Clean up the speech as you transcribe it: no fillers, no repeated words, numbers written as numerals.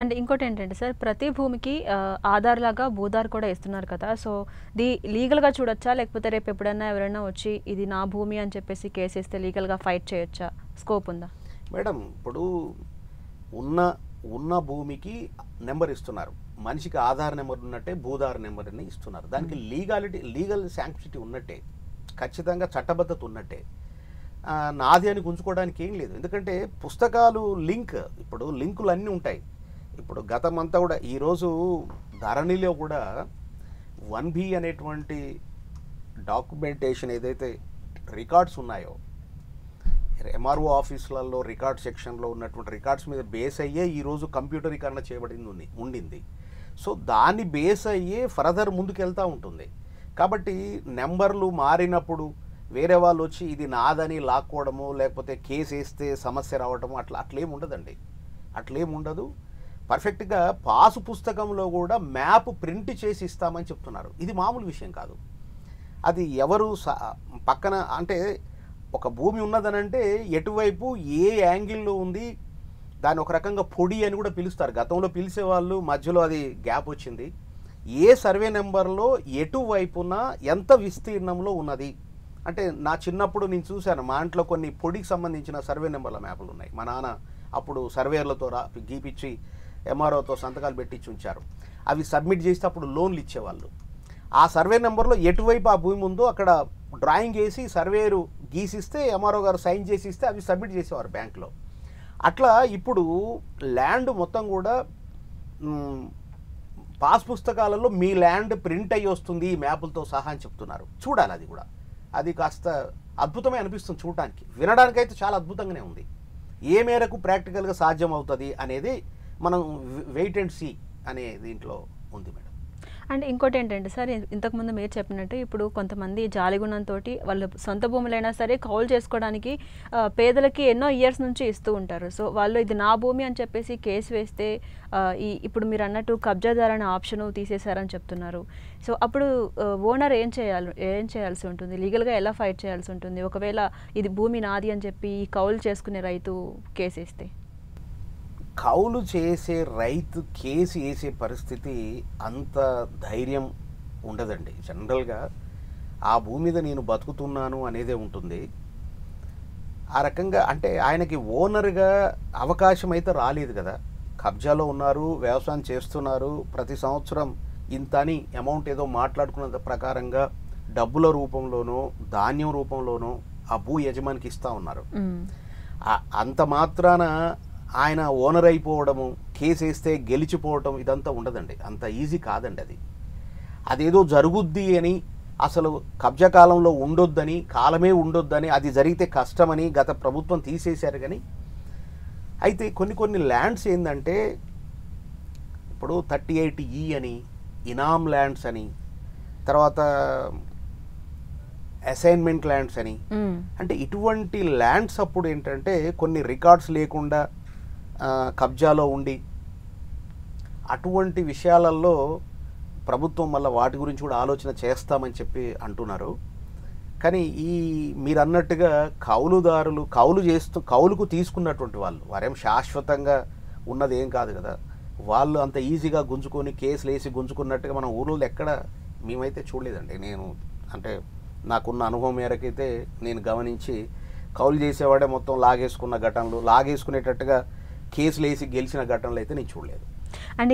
And ఇంకోటేంటంటే sir, ప్రతి భూమికి ఆధార్ లాగా భూధార్ కూడా ఇస్తున్నారు కదా! సో, లీగల్‌గా చూడొచ్చా? లేకపోతే రేపెప్పుడన్నా ఎవరైనా వచ్చి ఇది నా భూమి అని చెప్పేసి కేసేస్తే లీగల్‌గా ఫైట్ చేయొచ్చా? స్కోప్ ఉందా? మేడం ఇప్పుడు ఉన్న ఉన్న భూమికి నెంబర్ ఇస్తున్నారు. మనిషికి ఆధార్ నెంబర్ ఉన్నట్టే భూధార్ నెంబర్ని ఇస్తున్నారు. దానికి లీగల్ శాంక్టిటీ ఉన్నట్టే, ఖచ్చితంగా చట్టబద్ధత ఉన్నట్టే. నాది అని గుంజుకోవడానికి ఏం లేదు. ఎందుకంటే పుస్తకాలు ఇప్పుడు లింకులు అన్నీ ఉంటాయి. ఇప్పుడు గతమంతా కూడా ఈరోజు ధరణిలో కూడా 1B అనేటువంటి డాక్యుమెంటేషన్ ఏదైతే రికార్డ్స్ ఉన్నాయో, ఎంఆర్ఓ ఆఫీసులలో రికార్డ్ సెక్షన్లో ఉన్నటువంటి రికార్డ్స్ మీద బేస్ అయ్యే ఈరోజు కంప్యూటరీకరణ చేయబడింది ఉండింది. సో దాన్ని బేస్ అయ్యే ఫర్దర్ ముందుకు వెళ్తూ ఉంటుంది. కాబట్టి నెంబర్లు మారినప్పుడు వేరే వాళ్ళు వచ్చి ఇది నాదని లాక్కోవడము, లేకపోతే కేసు వేస్తే సమస్య రావడము అట్లేం ఉండదండి. అట్లేం ఉండదు. పర్ఫెక్ట్గా పాసు పుస్తకంలో కూడా మ్యాప్ ప్రింట్ చేసి ఇస్తామని చెప్తున్నారు. ఇది మామూలు విషయం కాదు. అది ఎవరు పక్కన అంటే ఒక భూమి ఉన్నదనంటే ఎటువైపు ఏ యాంగిల్లో ఉంది, దాని ఒక రకంగా పొడి అని కూడా పిలుస్తారు. గతంలో పిలిచేవాళ్ళు, మధ్యలో అది గ్యాప్ వచ్చింది. ఏ సర్వే నెంబర్లో ఎటువైపున ఎంత విస్తీర్ణంలో ఉన్నది అంటే, నా చిన్నప్పుడు నేను చూశాను, మా ఇంట్లో కొన్ని పొడికి సంబంధించిన సర్వే నెంబర్ల మ్యాపులు ఉన్నాయి. మా నాన్న అప్పుడు సర్వేర్లతో గీపిచ్చి ఎంఆర్ఓతో సంతకాలు పెట్టించి ఉంచారు. అవి సబ్మిట్ చేస్తే అప్పుడు లోన్లు ఇచ్చేవాళ్ళు. ఆ సర్వే నెంబర్లో ఎటువైపు ఆ భూమి ఉందో అక్కడ డ్రాయింగ్ వేసి సర్వేరు గీసిస్తే ఎంఆర్ఓ గారు సైన్ చేసి ఇస్తే అవి సబ్మిట్ చేసేవారు బ్యాంక్లో. అట్లా ఇప్పుడు ల్యాండ్ మొత్తం కూడా పాస్ పుస్తకాలలో మీ ల్యాండ్ ప్రింట్ అయ్యి వస్తుంది ఈ మ్యాపులతో సహా అని చెప్తున్నారు. చూడాలి, అది కూడా అది కాస్త అద్భుతమే అనిపిస్తుంది చూడటానికి. వినడానికైతే చాలా అద్భుతంగానే ఉంది. ఏ మేరకు ప్రాక్టికల్గా సాధ్యం అవుతుంది అనేది మనం వెయిట్ అండ్ సీ అనే దీంట్లో ఉంది మేడం. అండ్ ఇంకోటి ఏంటంటే సార్, ఇంతకుముందు మీరు చెప్పినట్టు ఇప్పుడు కొంతమంది జాలిగుణంతో వాళ్ళ సొంత భూములైనా సరే కౌలు చేసుకోవడానికి పేదలకి ఎన్నో ఇయర్స్ నుంచి ఇస్తూ ఉంటారు. సో వాళ్ళు ఇది నా భూమి అని చెప్పేసి కేసు వేస్తే ఇప్పుడు మీరు అన్నట్టు కబ్జాదారు అనే ఆప్షన్ తీసేశారని చెప్తున్నారు. సో అప్పుడు ఓనర్ ఏం చేయాల్సి ఉంటుంది? లీగల్గా ఎలా ఫైట్ చేయాల్సి ఉంటుంది ఒకవేళ ఇది భూమి నాది అని చెప్పి కౌలు చేసుకునే రైతు కేసు వేస్తే? కౌలు చేసే రైతు కేసు వేసే పరిస్థితి అంత ధైర్యం ఉండదండి. జనరల్గా ఆ భూమి మీద నేను బతుకుతున్నాను అనేదే ఉంటుంది. ఆ రకంగా అంటే ఆయనకి ఓనర్గా అవకాశం అయితే రాలేదు కదా. కబ్జాలో ఉన్నారు, వ్యవసాయం చేస్తున్నారు, ప్రతి సంవత్సరం ఇంత అని అమౌంట్ ఏదో మాట్లాడుకున్న ప్రకారంగా డబ్బుల రూపంలోనో ధాన్యం రూపంలోనో ఆ భూ యజమానికి ఇస్తూ ఉన్నారు. అంత మాత్రాన ఆయన ఓనర్ అయిపోవడము, కేసు వేస్తే గెలిచిపోవటం ఇదంతా ఉండదండి. అంత ఈజీ కాదండి. అదేదో జరుగుద్ది అని, అసలు కబ్జా కాలంలో ఉండొద్దని, కాలమే ఉండొద్దని, అది జరిగితే కష్టమని గత ప్రభుత్వం తీసేశారు. కానీ అయితే కొన్ని ల్యాండ్స్ ఏంటంటే ఇప్పుడు 38E అని, ఇనామ్ ల్యాండ్స్ అని, తర్వాత అసైన్మెంట్ ల్యాండ్స్ అని, అంటే ఇటువంటి ల్యాండ్స్ అప్పుడు ఏంటంటే కొన్ని రికార్డ్స్ లేకుండా కబ్జాలో ఉండి అటువంటి విషయాలలో ప్రభుత్వం మళ్ళీ వాటి గురించి కూడా ఆలోచన చేస్తామని చెప్పి అంటున్నారు. కానీ మీరు అన్నట్టుగా కౌలుదారులు కౌలుకు తీసుకున్నటువంటి వారేం శాశ్వతంగా ఉన్నది ఏం కాదు కదా. వాళ్ళు అంత ఈజీగా గుంజుకొని కేసులు వేసి గుంజుకున్నట్టుగా మన ఊళ్ళో ఎక్కడ మేమైతే చూడలేదండి. నేను అంటే నాకున్న అనుభవం మేరకైతే నేను గమనించి కౌలు చేసేవాడే మొత్తం లాగేసుకున్న ఘటనలు, లాగేసుకునేటట్టుగా కేసులు వేసి గెలిచిన ఘటనలు అయితే నేను చూడలేదు.